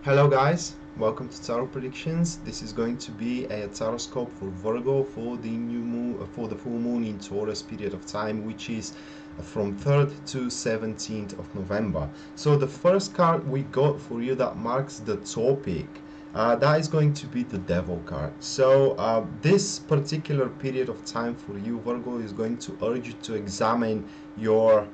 Hello guys, welcome to Tarot Predictions. This is going to be a taroscope for Virgo for the new moon, for the full moon in Taurus period of time, which is from 3rd to 17th of November. So the first card we got for you that marks the topic, that is going to be the Devil card. So this particular period of time for you, Virgo, is going to urge you to examine your,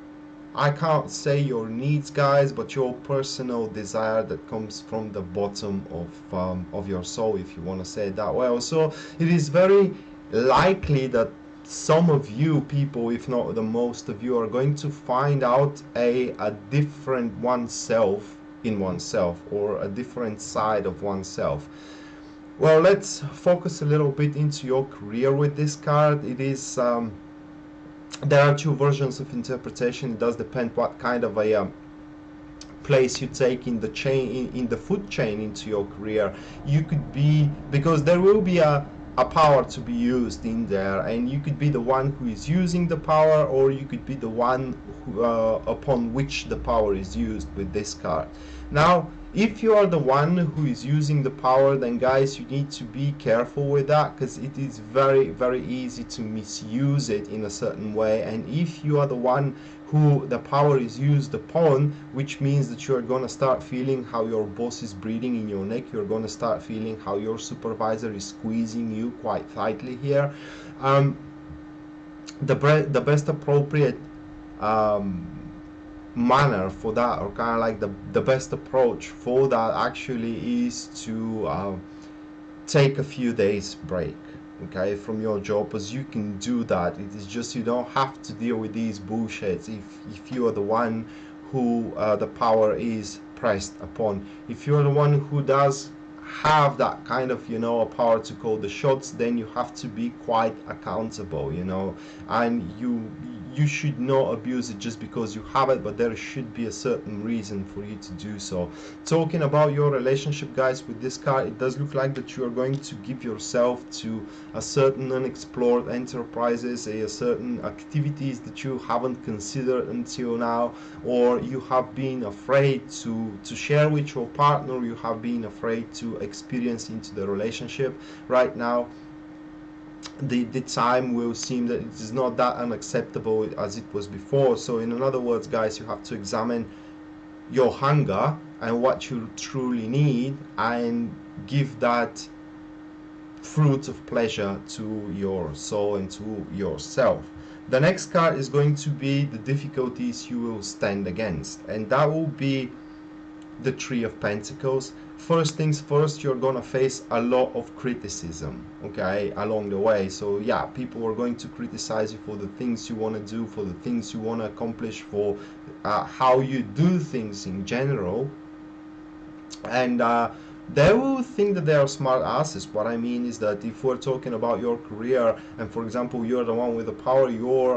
I can't say your needs, guys, but your personal desire that comes from the bottom of your soul, if you want to say it that way. So it is very likely that some of you people, if not the most of you, are going to find out a different oneself in oneself, or a different side of oneself. Well, let's focus a little bit into your career with this card. It is there are two versions of interpretation. It does depend what kind of a place you take in the chain, in the food chain into your career. You could be, because there will be a power to be used in there, and you could be the one who is using the power, or you could be the one who, upon which the power is used with this card. Now, if you are the one who is using the power, then guys, you need to be careful with that, because it is very easy to misuse it in a certain way. And if you are the one who the power is used upon, which means that you are going to start feeling how your boss is breathing in your neck, you're going to start feeling how your supervisor is squeezing you quite tightly here. The best appropriate manner for that, or kind of like the best approach for that, actually is to take a few days break, okay, from your job, as you can do that. It is just, you don't have to deal with these bullshits if you are the one who the power is pressed upon. If you're the one who does have that kind of, a power to call the shots, then you have to be quite accountable, and you should not abuse it just because you have it, but there should be a certain reason for you to do so. Talking about your relationship, guys, with this card, it does look like that you are going to give yourself to a certain unexplored enterprises, a certain activities that you haven't considered until now, or you have been afraid to share with your partner, you have been afraid to experience into the relationship. Right now, the time will seem that it is not that unacceptable as it was before. So in other words, guys, you have to examine your hunger and what you truly need, and give that fruit of pleasure to your soul and to yourself. The next card is going to be the difficulties you will stand against, and that will be the Three of Pentacles. First things first, you're gonna face a lot of criticism, okay, along the way. So yeah, people are going to criticize you for the things you want to do, for the things you want to accomplish, for how you do things in general, and they will think that they are smart asses. What I mean is that if we're talking about your career, and for example you're the one with the power, you're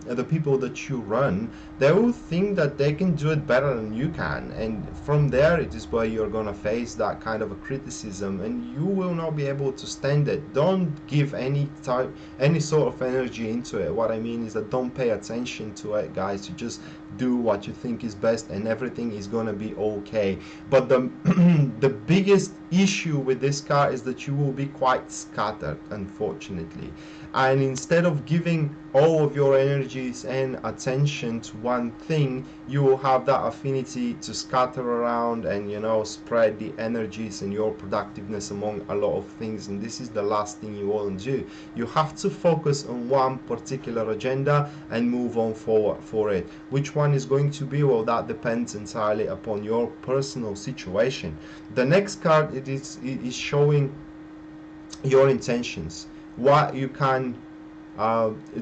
the people that you run, they will think that they can do it better than you can, and from there it is where you're gonna face that kind of a criticism, and you will not be able to stand it. Don't give any sort of energy into it. What I mean is that don't pay attention to it, guys. You just do what you think is best, and everything is gonna be okay. But the the biggest issue with this card is that you will be quite scattered, unfortunately, and instead of giving all of your energies and attention to one thing, you will have that affinity to scatter around and spread the energies and your productiveness among a lot of things, and this is the last thing you want to do. You have to focus on one particular agenda and move on forward for it. Which one is going to be? Well, that depends entirely upon your personal situation. The next card, it is showing your intentions, what you can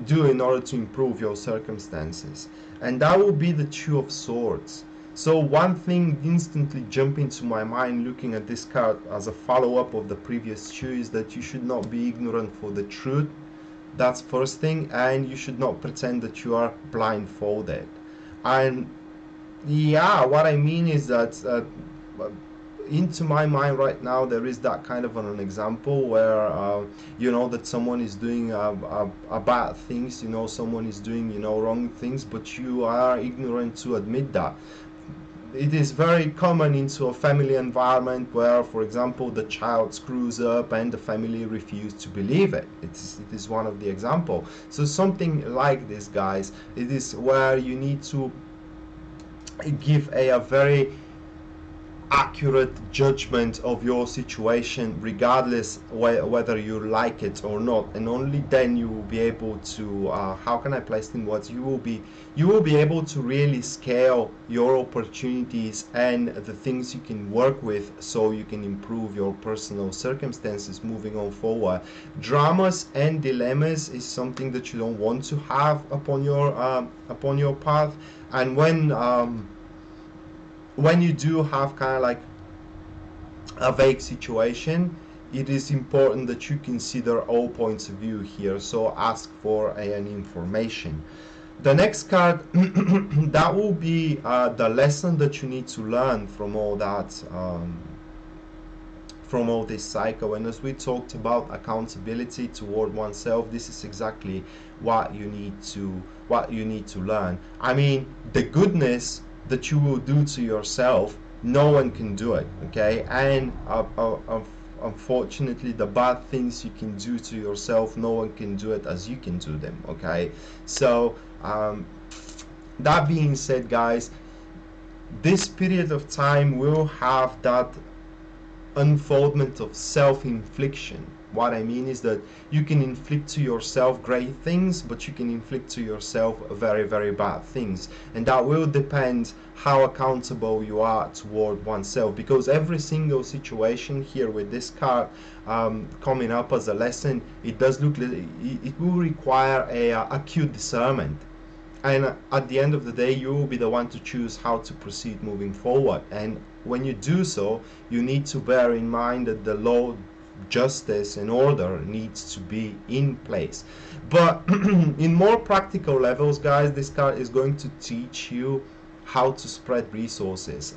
do in order to improve your circumstances, and that will be the Two of Swords. So one thing instantly jump into my mind looking at this card as a follow-up of the previous two is that you should not be ignorant for the truth. That's first thing, and you should not pretend that you are blindfolded. And yeah, what I mean is that into my mind right now there is that kind of an example where that someone is doing bad things, someone is doing wrong things, but you are ignorant to admit that. it is very common into a family environment where, for example, the child screws up and the family refuse to believe it. It is one of the example. So something like this, guys, it is where you need to give a very accurate judgment of your situation, regardless whether you like it or not, and only then you will be able to how can I place it in words, you will be able to really scale your opportunities and the things you can work with, so you can improve your personal circumstances moving on forward. Dramas and dilemmas is something that you don't want to have upon your path. And when you do have kind of like a vague situation, it is important that you consider all points of view here, so ask for an information. The next card that will be the lesson that you need to learn from all that, from all this cycle. And as we talked about accountability toward oneself, this is exactly what you need to learn. I mean, the goodness that you will do to yourself, no one can do it, okay? And unfortunately, the bad things you can do to yourself, no one can do it as you can do them, okay? So that being said, guys, this period of time will have that unfoldment of self-infliction. What I mean is that you can inflict to yourself great things, but you can inflict to yourself very, very bad things. And that will depend how accountable you are toward oneself, because every single situation here with this card coming up as a lesson, it does look like it will require a acute discernment. And at the end of the day, you will be the one to choose how to proceed moving forward. And when you do so, you need to bear in mind that the law, justice and order needs to be in place. But in more practical levels, guys, this card is going to teach you how to spread resources.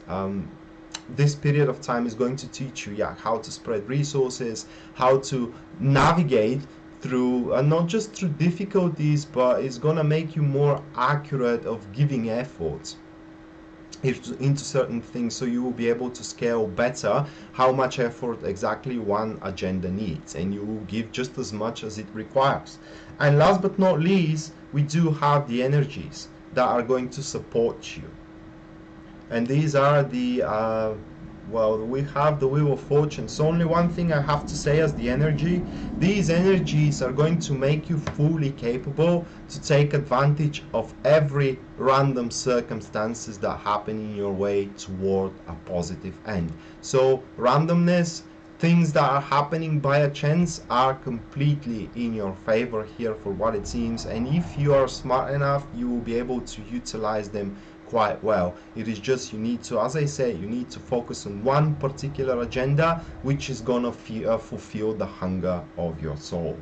This period of time is going to teach you how to spread resources, how to navigate through not just through difficulties, but it's gonna make you more accurate of giving effort into certain things, so you will be able to scale better how much effort exactly one agenda needs, and you will give just as much as it requires. And last but not least, we do have the energies that are going to support you, and these are the well, we have the Wheel of Fortune. So only one thing I have to say as the energy, these energies are going to make you fully capable to take advantage of every random circumstances that happen in your way toward a positive end. So randomness, things that are happening by a chance, are completely in your favor here for what it seems. And if you are smart enough, you will be able to utilize them quite well. It is just, you need to, as I say, you need to focus on one particular agenda which is gonna fulfill the hunger of your soul.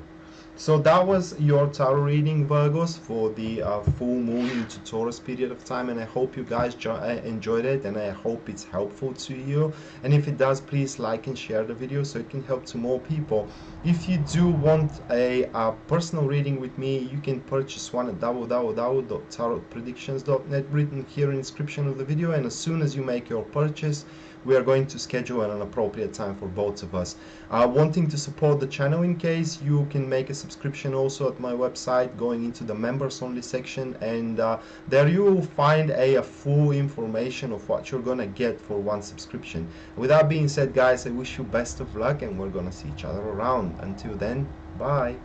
So that was your tarot reading, Virgos, for the full moon into Taurus period of time, and I hope you guys enjoyed it, and I hope it's helpful to you. And if it does, please like and share the video so it can help to more people. If you do want a personal reading with me, you can purchase one at www.tarotpredictions.net, written here in the description of the video, and as soon as you make your purchase, we are going to schedule an appropriate time for both of us. Wanting to support the channel, in case, you can make a subscription also at my website, going into the members only section, and there you will find a full information of what you're gonna get for one subscription. With that being said, guys, I wish you best of luck, and we're gonna see each other around. Until then, bye.